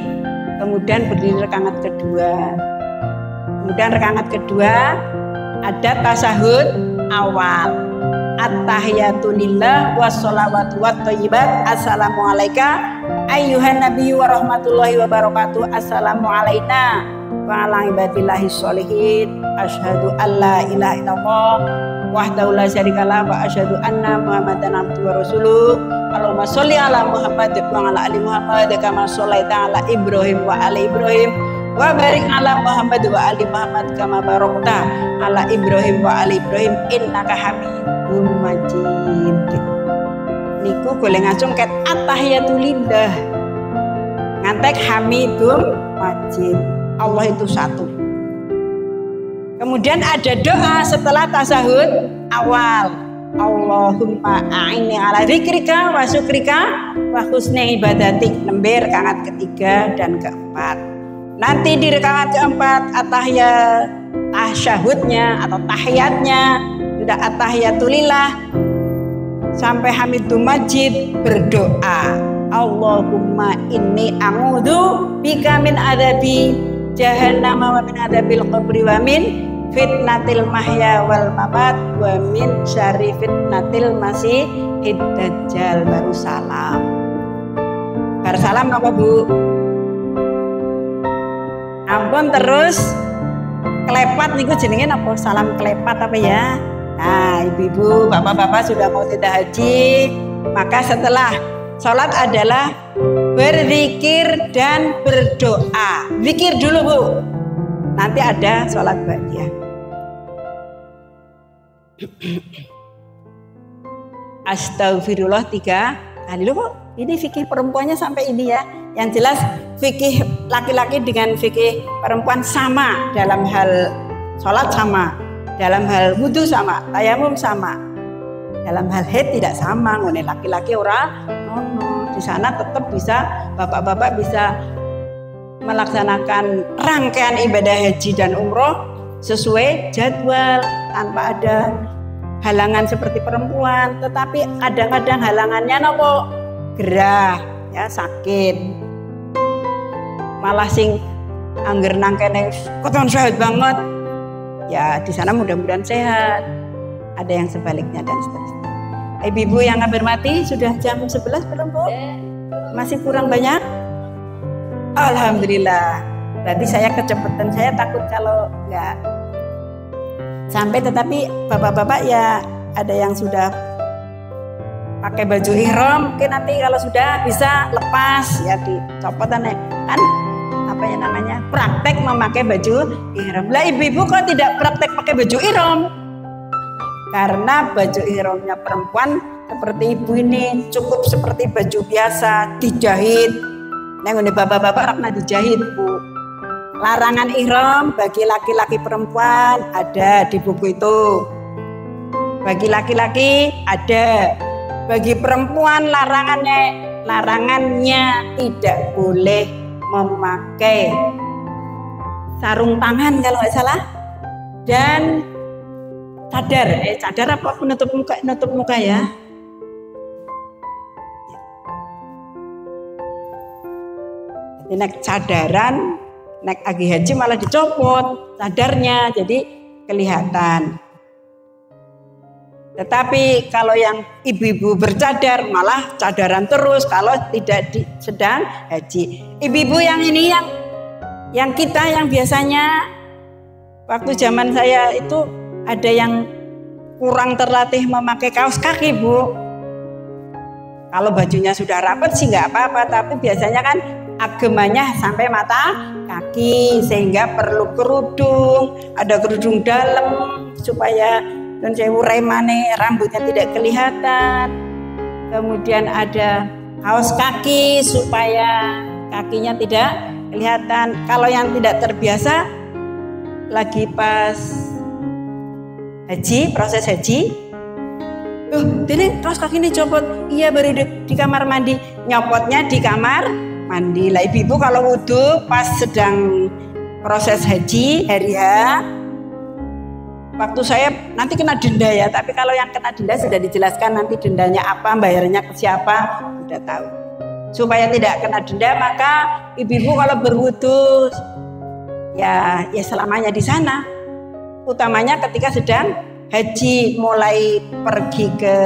kemudian berdiri rakaat kedua. Kemudian rakaat kedua ada tasahud awal, at-tahiyatu lillah wassalawatu wathayyibat, assalamu alayka ayyuhan nabiyyu wa rahmatullahi wa barakatuh, assalamu alaina wa ala ibadillahi sholihin, asyhadu alla ilaha illallah wahdahu la syarikalah wa asyhadu anna muhammadan abduhu wa rasuluh. Allahumma sholli ala Muhammad wa ala ali Muhammad kama shallaita ala Ibrahim wa ala Ibrahim wa barik ala Muhammad wa ali Muhammad kama barakta ala Ibrahim wa ala Ibrahim innaka Hamidum Majid. Niku boleh ngacung ket at-tahiyatul lillah ngantek Hamidum Majid. Allah itu satu. Kemudian ada doa setelah tasahud awal. Allahumma a'inni ala dzikrika wa syukrika wa husni ibadatik. Nembe rakaat ketiga dan keempat. Nanti di rakaat keempat tasyahudnya atau tahiyatnya sudah at-tahiyatulillah sampai Hamidum Majid berdoa. Allahumma inni a'udzu bika min adabi jahannam wa min adabil qabri wa min fitnatil mahya wal mamat wa min syarri fitnatil masihid dajjal. Baru salam. Baru salam apa bu? Ampun terus Klepat niku jenenge apa? Salam klepat apa ya? Nah, ibu-ibu, bapak-bapak sudah mau tidak haji, maka setelah sholat adalah berzikir dan berdoa. Zikir dulu Bu, nanti ada sholat ba'diyah. Astagfirullah 3 kali. Loh kok ini fikih perempuannya sampai ini ya. Yang jelas fikih laki-laki dengan fikih perempuan sama, dalam hal sholat sama, dalam hal wudhu sama, tayamum sama, dalam hal haid tidak sama. Ngene laki-laki ora di sana tetap bisa, bapak-bapak bisa melaksanakan rangkaian ibadah haji dan umroh sesuai jadwal tanpa ada halangan seperti perempuan. Tetapi kadang-kadang halangannya nopo? Gerah ya, sakit, malah sing angger nangkene koton sehat banget ya, di sana mudah-mudahan sehat. Ada yang sebaliknya dan seterusnya. Ibu-ibu yang kami hormati, sudah jam 11 belum Bu? Masih kurang banyak? Alhamdulillah. Berarti saya kecepatan, saya takut kalau enggak sampai. Tetapi bapak-bapak ya ada yang sudah pakai baju ihram, mungkin nanti kalau sudah bisa lepas ya, dicopotan ya kan, apa ya namanya, praktek memakai baju ihram. Lah ibu-ibu kok tidak praktek pakai baju ihram? Karena baju ihramnya perempuan seperti ibu ini cukup seperti baju biasa, dijahit. Nah ini bapak-bapak rakna dijahit Bu. Larangan ihram bagi laki-laki perempuan ada di buku itu. Bagi laki-laki ada. Bagi perempuan larangannya tidak boleh memakai sarung tangan kalau nggak salah, dan cadar apa penutup muka ya. Jadi nek cadaran, nek agi haji malah dicopot cadarnya, jadi kelihatan. Tetapi kalau yang ibu-ibu bercadar malah cadaran terus kalau tidak sedang haji. Ibu-ibu yang ini yang kita yang biasanya waktu zaman saya itu ada yang kurang terlatih memakai kaos kaki Bu. Kalau bajunya sudah rapat sih nggak apa-apa, tapi biasanya kan agemanya sampai mata kaki sehingga perlu kerudung, ada kerudung dalam supaya dan sewu remane rambutnya tidak kelihatan. Kemudian ada kaos kaki supaya kakinya tidak kelihatan. Kalau yang tidak terbiasa lagi pas haji, proses haji, ini kaos kaki ini copot. Iya baru di kamar mandi, nyopotnya di kamar mandi. Lah ibu-ibu kalau wudhu pas sedang proses haji hari H, waktu saya nanti kena denda ya, tapi kalau yang kena denda sudah dijelaskan nanti dendanya apa, bayarnya ke siapa, sudah tahu. Supaya tidak kena denda, maka ibu-ibu kalau berwudu ya selamanya di sana. Utamanya ketika sedang haji, mulai pergi ke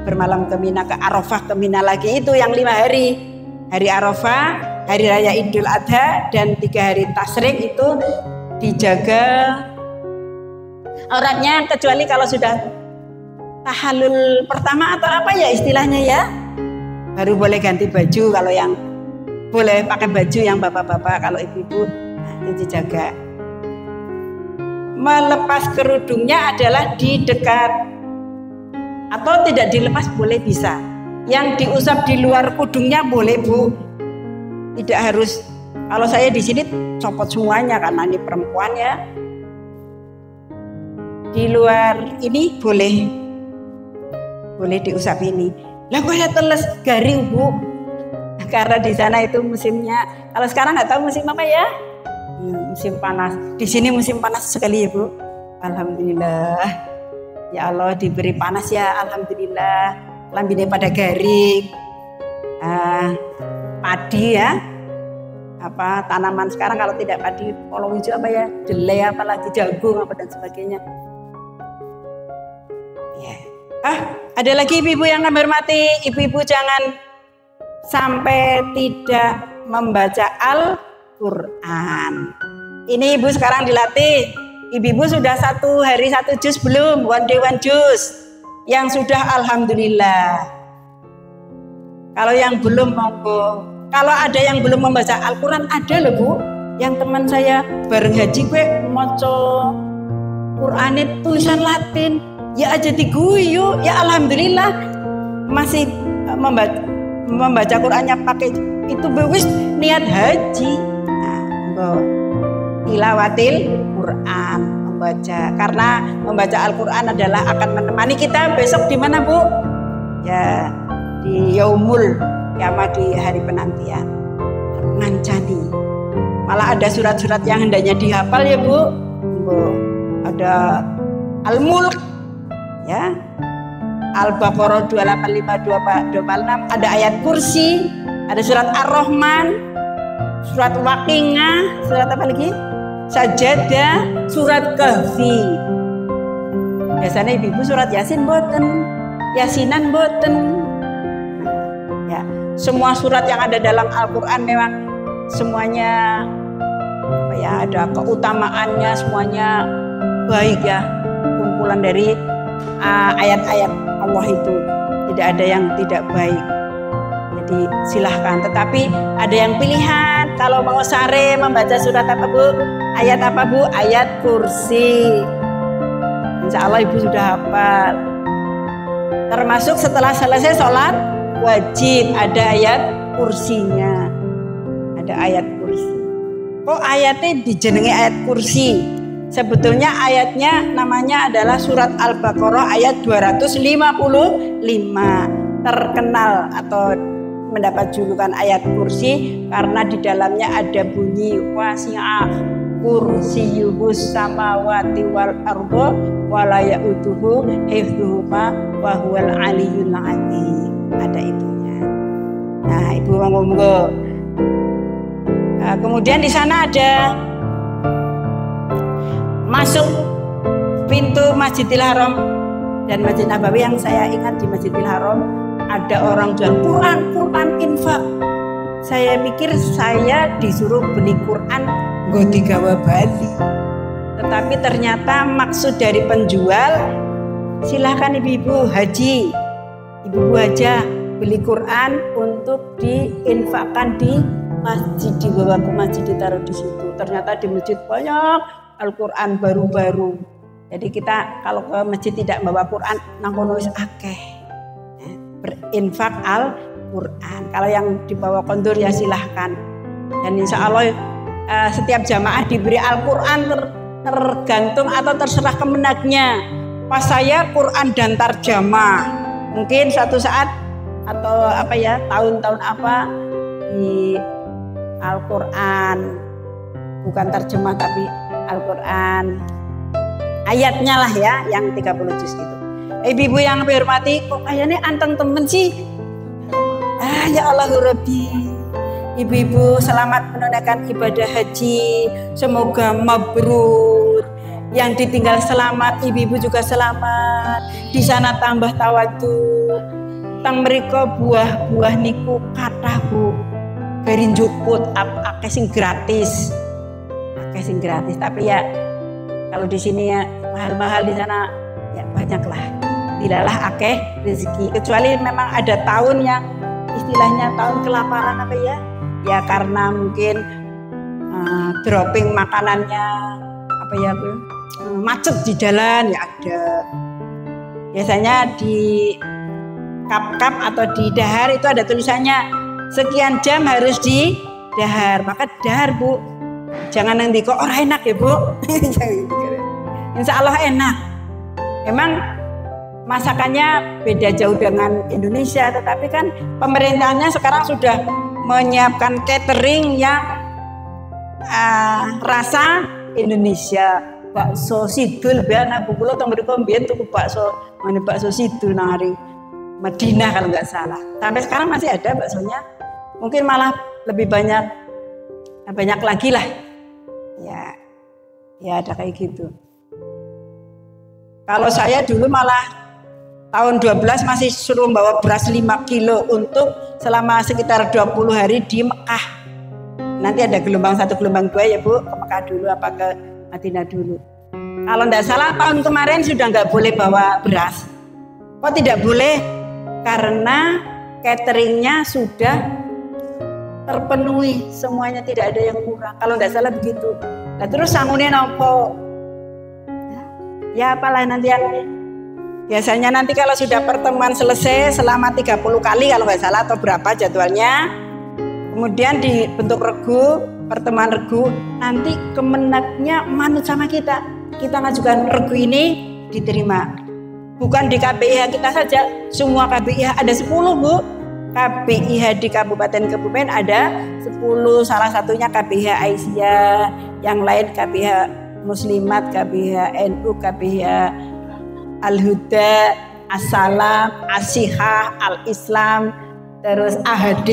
bermalam ke Mina, ke Arafah, ke Mina lagi, itu yang 5 hari. Hari Arafah, hari raya Idul Adha, dan 3 hari tasyrik itu dijaga auratnya, kecuali kalau sudah tahallul pertama atau apa ya istilahnya ya, baru boleh ganti baju. Kalau yang boleh pakai baju yang bapak-bapak, kalau ibu-ibu itu dijaga. Melepas kerudungnya adalah di dekat, atau tidak dilepas boleh bisa. Yang diusap di luar kudungnya boleh Bu, tidak harus. Kalau saya di sini copot semuanya karena ini perempuan ya. Di luar ini boleh diusap ini. Lah kok ada teles garing Bu? Karena di sana itu musimnya. Kalau sekarang nggak tahu musim apa ya? Musim panas. Di sini musim panas sekali ya Bu. Alhamdulillah. Ya Allah diberi panas ya. Alhamdulillah. Lambine pada garing. Padi ya. Apa tanaman sekarang kalau tidak padi, kolong hijau apa ya? Delay apalagi jagung apa dan sebagainya. Ada lagi ibu-ibu yang kami hormati, ibu-ibu jangan sampai tidak membaca Al-Quran. Ini ibu sekarang dilatih ibu-ibu sudah 1 hari 1 juz belum? One day one juz. Yang sudah alhamdulillah. Kalau yang belum monggo. Kalau ada yang belum membaca Al-Quran, ada loh Bu. Yang teman saya bareng haji gue maca Quran tulisan Latin. Ya aja diguyu. Ya alhamdulillah masih membaca Qurannya pakai itu wis niat haji. Nah, tilawatil Quran, membaca, karena membaca Al-Quran adalah akan menemani kita besok di mana Bu? Ya di Yaumul Kiamat, di hari penantian. Ngancani. Malah ada surat-surat yang hendaknya dihafal ya Bu. Ada Al-Mulk, ya, Al-Baqarah 285 246, ada ayat kursi, ada surat Ar-Rahman, surat Waqiah, surat apa lagi? Sajadah, surat Kahfi. Biasanya ibu-ibu surat Yasin boten, Yasinan boten. Ya, semua surat yang ada dalam Al-Quran memang semuanya ya ada keutamaannya, semuanya baik ya, kumpulan dari ayat-ayat Allah itu, tidak ada yang tidak baik. Jadi silahkan, tetapi ada yang pilihan. Kalau mau sare membaca surat apa Bu? Ayat apa Bu? Ayat kursi. Insya Allah ibu sudah hafal. Termasuk setelah selesai sholat wajib ada ayat kursinya. Ada ayat kursi. Kok ayatnya dijenengi ayat kursi? Sebetulnya ayatnya namanya adalah surat Al-Baqarah ayat 255. Terkenal atau mendapat julukan ayat kursi karena di dalamnya ada bunyi wasi'a kursiyuhus samawati wal ardo wala ya'uduhu hifdzuhuma wa huwal aliyyul azim. Ada itunya. Nah, ibu monggo. Nah, kemudian di sana ada masuk pintu Masjidil Haram dan Masjid Nabawi. Yang saya ingat di Masjidil Haram ada orang jual Quran infak. Saya pikir saya disuruh beli Quran nggo digawa Bali. Tetapi ternyata maksud dari penjual, silahkan ibu-ibu haji, ibu-ibu aja beli Quran untuk diinfakkan di masjid, dibawa ke masjid, ditaruh di situ. Ternyata di masjid banyak Al-Quran baru-baru. Jadi kita kalau ke masjid tidak bawa Quran, nang kono wis akeh. Berinfak Al-Quran. Kalau yang dibawa kondur ya silahkan. Dan insya Allah setiap jamaah diberi Al-Quran tergantung atau terserah kemenaknya. Pas saya Quran dan tarjamah. Mungkin suatu saat atau apa ya, tahun-tahun apa di Al-Quran, bukan terjemah tapi Al-Quran ayatnya lah ya, yang 30 juz itu. Ibu-ibu yang kami hormati, kok kayaknya anteng temen sih? Ya Allah Rabbi. Ibu-ibu selamat menunaikan ibadah haji, semoga mabrur. Yang ditinggal selamat, ibu-ibu juga selamat. Di sana tambah tawadu. Tang mereka buah-buah niku kathah Bu. Berin jukut akeh sing gratis. Akeh sing gratis, tapi ya kalau di sini ya mahal-mahal, di sana ya banyaklah. Tidaklah akeh rezeki, kecuali memang ada tahun yang istilahnya tahun kelaparan apa ya? Ya karena mungkin dropping makanannya apa ya Bu? Macet di jalan ya ada. Biasanya di kap-kap atau di dahar itu ada tulisannya sekian jam harus di dahar, maka dahar Bu. Jangan nanti kok orang enak ya Bu. Insya Allah enak. Memang masakannya beda jauh dengan Indonesia, tetapi kan pemerintahnya sekarang sudah menyiapkan catering yang rasa Indonesia. Bakso sidul biar anak buku lo tong mriko mbiyen tuku bakso sidul nang Madinah kalau nggak salah. Sampai sekarang masih ada baksonya. Mungkin malah lebih banyak lagi lah. Ya ada kayak gitu. Kalau saya dulu malah tahun 12 masih suruh bawa beras 5 kilo untuk selama sekitar 20 hari di Mekah. Nanti ada gelombang 1, gelombang 2 ya Bu, ke Mekah dulu apa ke Madinah dulu. Kalau tidak salah tahun kemarin sudah nggak boleh bawa beras. Kok tidak boleh? Karena cateringnya sudah terpenuhi, semuanya tidak ada yang kurang. Kalau tidak salah begitu. Nah terus sangunya nopo? Ya apalah nanti yang biasanya nanti kalau sudah pertemuan selesai selama 30 kali kalau nggak salah atau berapa jadwalnya, kemudian dibentuk regu, pertemuan regu, nanti Kemenagnya manut sama kita ngajukan regu ini diterima. Bukan di KPIH kita saja, semua KPIH ada 10 Bu. KPIH di kabupaten-kabupaten ada 10, salah satunya KPIH Aisyah, yang lain KPIH Muslimat, KPIH NU, KPIH Al-Huda, As-Salam, As-Sihah, Al-Islam, terus AHD,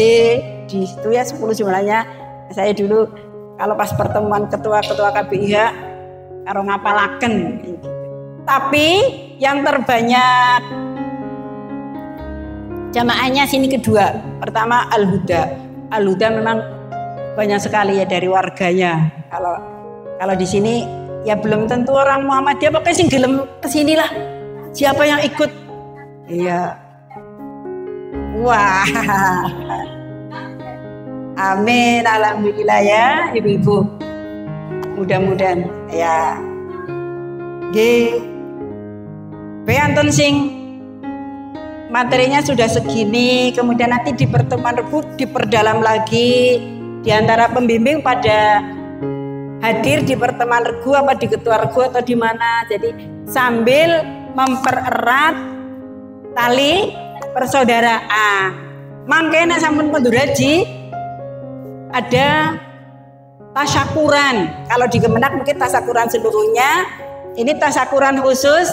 di situ ya 10 jumlahnya. Saya dulu kalau pas pertemuan ketua-ketua KPIH karo ngapalaken. Tapi yang terbanyak jamaahnya sini kedua. Pertama Al-Huda. Al-Huda memang banyak sekali ya dari warganya. Kalau di sini ya belum tentu orang Muhammadiyah, pokoknya sing gelem kesini lah. Siapa yang ikut? Iya. Wah. Amin, alhamdulillah ya ibu-ibu. Mudah-mudahan ya. Nggih. Beanten sing materinya sudah segini, kemudian nanti di pertemuan Rebu diperdalam lagi di antara pembimbing pada hadir di pertemuan regu apa di ketua regu atau di mana. Jadi sambil mempererat tali persaudaraan. Mangkene sampun penduraji ada tasyakuran. Kalau di Kemenak mungkin tasyakuran seluruhnya. Ini tasyakuran khusus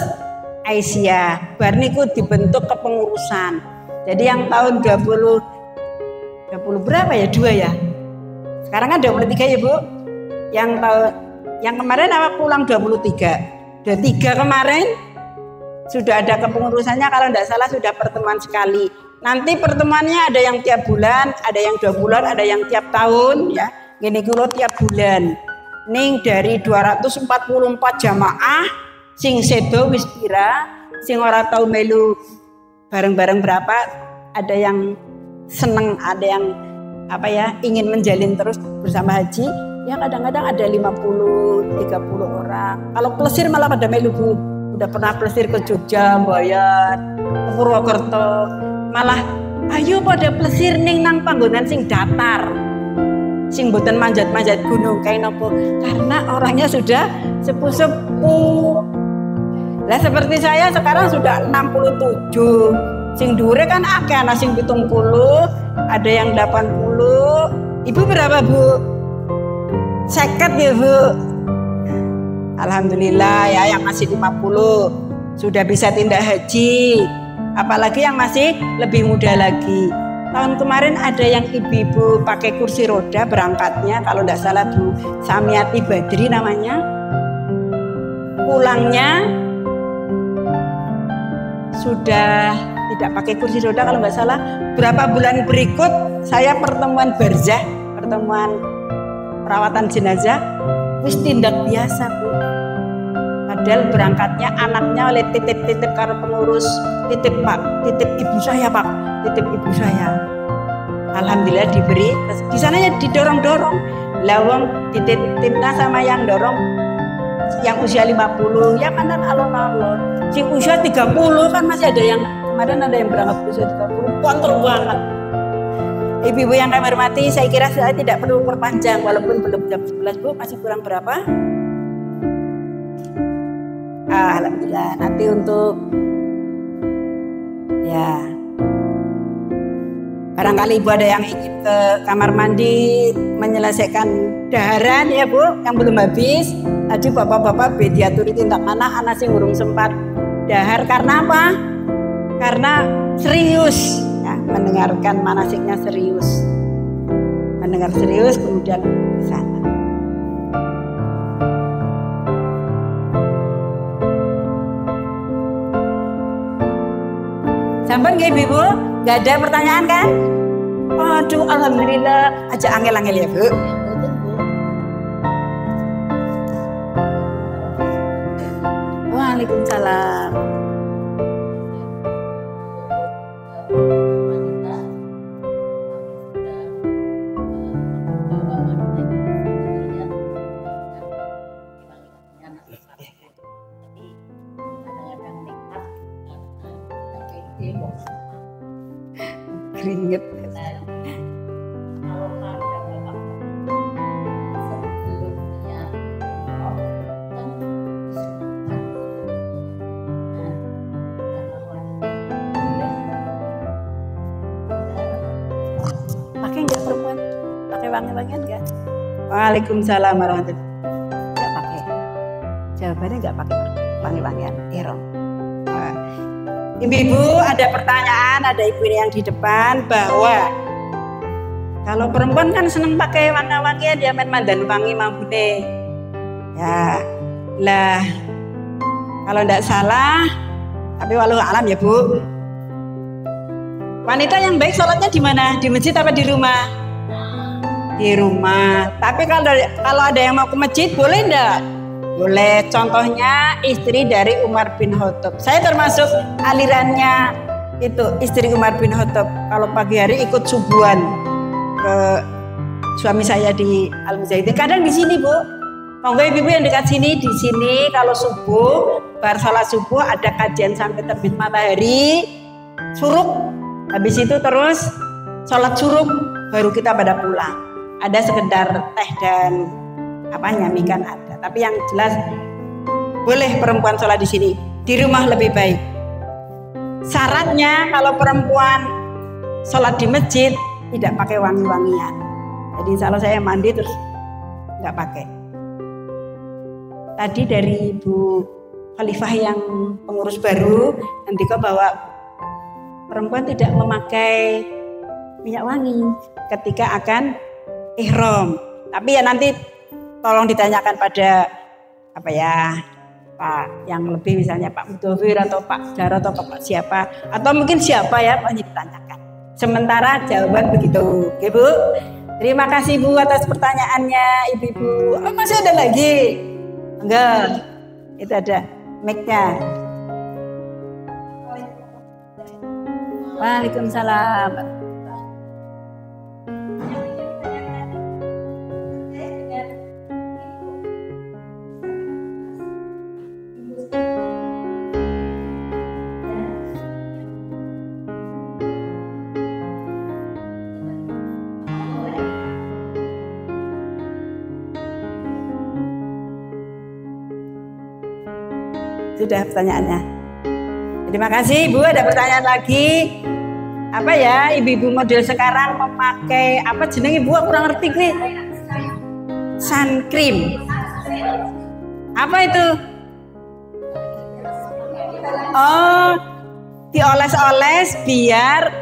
Aisyah. Bar niku dibentuk kepengurusan. Jadi yang tahun 20 berapa ya? 2 ya. Sekarang kan 23 ya Bu. Yang kemarin awak pulang 23. 23 kemarin sudah ada kepengurusannya, kalau tidak salah sudah pertemuan sekali. Nanti pertemuannya ada yang tiap bulan, ada yang 2 bulan, ada yang tiap tahun ya. Gini kulo tiap bulan. Ning dari 244 jamaah sing sedo wis pira, sing ora tau melu bareng-bareng berapa, ada yang seneng, ada yang ingin menjalin terus bersama haji. Ya kadang-kadang ada 50, 30 orang. Kalau plesir malah pada melu Bu. Udah pernah plesir ke Jogja, Mbayan, ke Purwokerto. Malah ayo pada plesir ning nang panggonan sing datar. Sing boten manjat-manjat gunung kayak nopo. Karena orangnya sudah sepuh-sepuh. Lah seperti saya sekarang sudah 67. Sing dhuwure kan akeh, ana sing 70, ada yang 80. Ibu berapa Bu? 50 ya Bu. Alhamdulillah ya, yang masih 50 sudah bisa tindak haji. Apalagi yang masih lebih muda lagi. Tahun kemarin ada yang ibu-ibu pakai kursi roda berangkatnya, kalau tidak salah Bu Samiati Badri namanya. Pulangnya sudah tidak pakai kursi roda kalau nggak salah. Berapa bulan berikut saya pertemuan barzah, pertemuan perawatan jenazah, wis tindak biasa Bu. Padahal berangkatnya anaknya oleh titip-titip karena pengurus, titip Pak, titip ibu saya Pak, titip ibu saya. Alhamdulillah diberi. Di sana ya didorong-dorong. Lawang titip timnas sama yang dorong yang usia 50, ya kan alon-alon. Sing usia 30 kan masih ada yang kemarin ada yang berangkat usia 30, kontrol banget. Ibu-ibu yang kami hormati, saya kira saya tidak perlu perpanjang walaupun belum jam 11 Bu, masih kurang berapa? Alhamdulillah. Nanti untuk ya barangkali Ibu ada yang ingin ke kamar mandi menyelesaikan daharan ya Bu, yang belum habis. Tadi bapak-bapak diaturi tindak anak sing urung sempat dahar. Karena apa? Karena serius ya, mendengarkan manasiknya serius. Mendengar serius kemudian ke sana. Sampun nggih Ibu? Gak ada pertanyaan kan? Aduh, alhamdulillah. Aja angel-angel ya Bu. Waalaikumsalam. Keringet. Pakai nggak perempuan? Pakai wangi-wangian nggak? Waalaikumsalam warahmatullahi wabarakatuh. Nggak pakai. Jawabannya nggak pakai wangi-wangian. Irong. Ibu-ibu ada pertanyaan, ada ibu yang di depan bahwa kalau perempuan kan seneng pakai wangi-wangian, dia main mandan wangi mambune. Ya, lah kalau tidak salah, tapi walau alam ya Bu. Wanita yang baik sholatnya di mana? Di masjid apa di rumah? Di rumah. Tapi kalau ada yang mau ke masjid boleh enggak? Boleh. Contohnya istri dari Umar bin Khattab. Saya termasuk alirannya itu istri Umar bin Khattab. Kalau pagi hari ikut subuhan ke suami saya di Al Mujahidin. Kadang di sini Bu. Monggo ibu yang dekat sini, di sini kalau subuh, bar salat subuh ada kajian sampai terbit matahari, suruk. Habis itu terus sholat suruk, baru kita pada pulang. Ada sekedar teh dan apa nyamikan ada. Tapi yang jelas boleh perempuan sholat di sini. Di rumah lebih baik. Syaratnya kalau perempuan sholat di masjid tidak pakai wangi-wangian. Jadi kalau saya mandi terus nggak pakai. Tadi dari Ibu Khalifah yang pengurus baru nanti kok bahwa perempuan tidak memakai minyak wangi ketika akan ihram. Tapi ya nanti tolong ditanyakan pada apa ya Pak yang lebih, misalnya Pak Mudofir atau Pak Jarot atau Pak siapa atau mungkin siapa ya Pak ditanyakan. Sementara jawaban begitu, oke Bu. Terima kasih Bu atas pertanyaannya ibu-ibu. Oh, masih ada lagi? Enggak, itu ada mic-nya. Waalaikumsalam. Sudah pertanyaannya. Terima kasih Bu. Ada pertanyaan lagi? Apa ya ibu-ibu model sekarang memakai apa jenenge Bu? Aku kurang ngerti kuwi. Sun cream. Apa itu? Oh, dioles-oles biar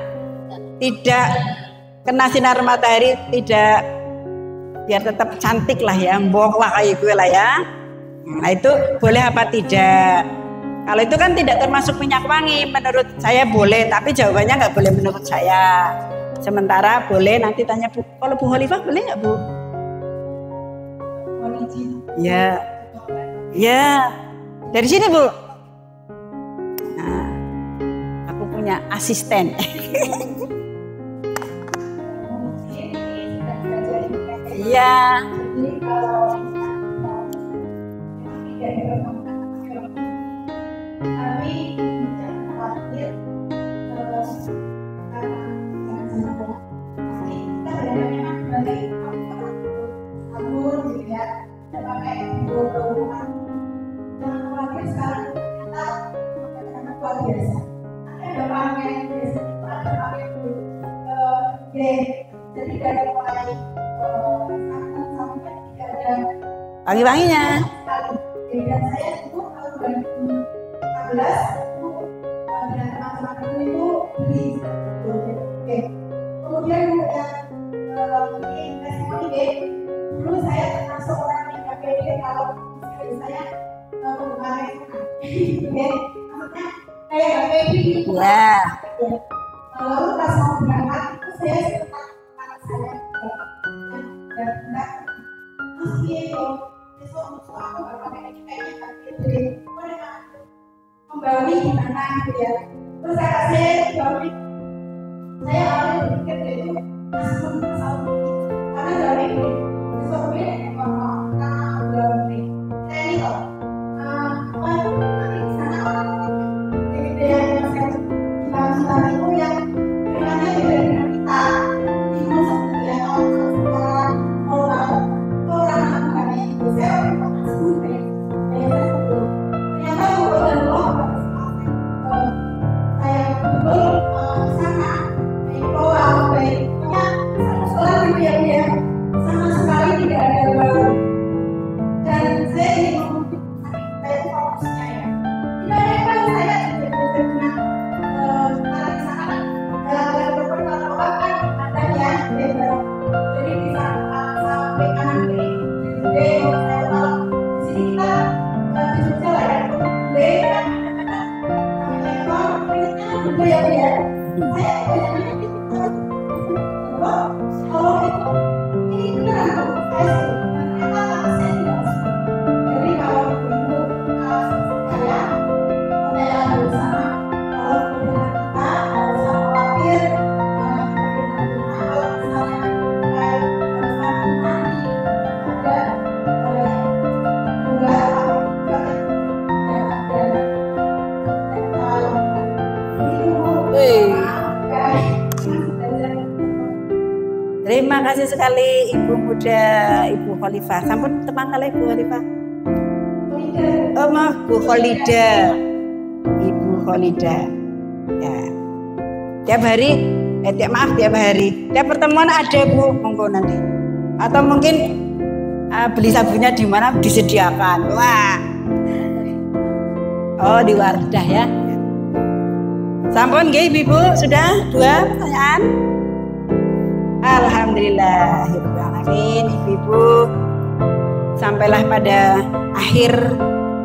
tidak kena sinar matahari, tidak, biar tetap cantik lah ya, mbok lah kayak gue lah ya. Nah itu boleh apa tidak? Kalau itu kan tidak termasuk minyak wangi, menurut saya boleh, tapi jawabannya nggak boleh menurut saya. Sementara boleh, nanti tanya Bu, kalau Bu Khalifah boleh nggak Bu? Ya, ya, dari sini Bu. Nah, aku punya asisten. Iya. Tapi jangan khawatir, kita memang dari sabun gitu ya, kita pakai bau-bauan. Jangan khawatir sekarang kita pakai luar biasa. Ada pakai biasa, ada pakai jadi dari mulai sabun-sabunnya tidak ada Wangi-wanginya. dan saya itu kalau 2014 itu dan teman-teman itu beli. Oke. Kemudian ini testimoni dulu saya termasuk orang yang nggak pede kalau misalnya saya menggunakan oke. Maksudnya kayak nggak pede gitu. Ya. Lalu pas mau berangkat itu saya sempat saya dan enggak masih besok aku nggak pakai kayaknya pakai beli. gitu ya. Terus kakak saya jawab, saya awalnya berpikir dia itu masuk karena jawab ini sesuatu yang karena jawab ini saya ini kok apa itu nanti di sana orang gede yang saya bilang itu yang bilangnya beda dengan kita bingung seperti yang orang bukannya itu saya orang masuk kayak ternyata betul dan loh saya betul sana baik lokal baik punya sekolah dia sama sekali tidak ada baru dan saya ingin mengutip baik fokusnya ya tidak ada yang saya tidak dengan tarik sana dalam beberapa lokal kan ada yang beda jadi bisa sampai kanan kiri gede saya tahu di sini kita di Jogja lah ya gede kan ada ya saya kalau itu ini beneran saya ternyata saya tidak jadi kalau ibu saya saya bersama kalau dengan kita harus khawatir kalau misalnya kayak mandi ada Terima kasih sekali Ibu Muda, Ibu Khalifah. Sampun teman kali Ibu Khalifah. Oh maaf, Bu Khalida, Ibu Khalida. Ya, tiap hari, tiap hari. Tiap pertemuan ada Bu, monggo nanti. Atau mungkin beli sabunnya di mana disediakan. Wah. Oh di Wardah ya. Sampun nggih Ibu, sudah 2 pertanyaan. Alhamdulillahirrahmanirrahim. Ibu-ibu, sampailah pada akhir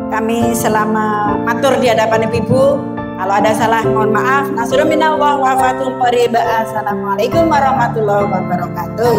kami selama matur di hadapan ibu-ibu. Kalau ada salah mohon maaf. Nasrul minallah wa fatul qarib. Assalamualaikum warahmatullahi wabarakatuh.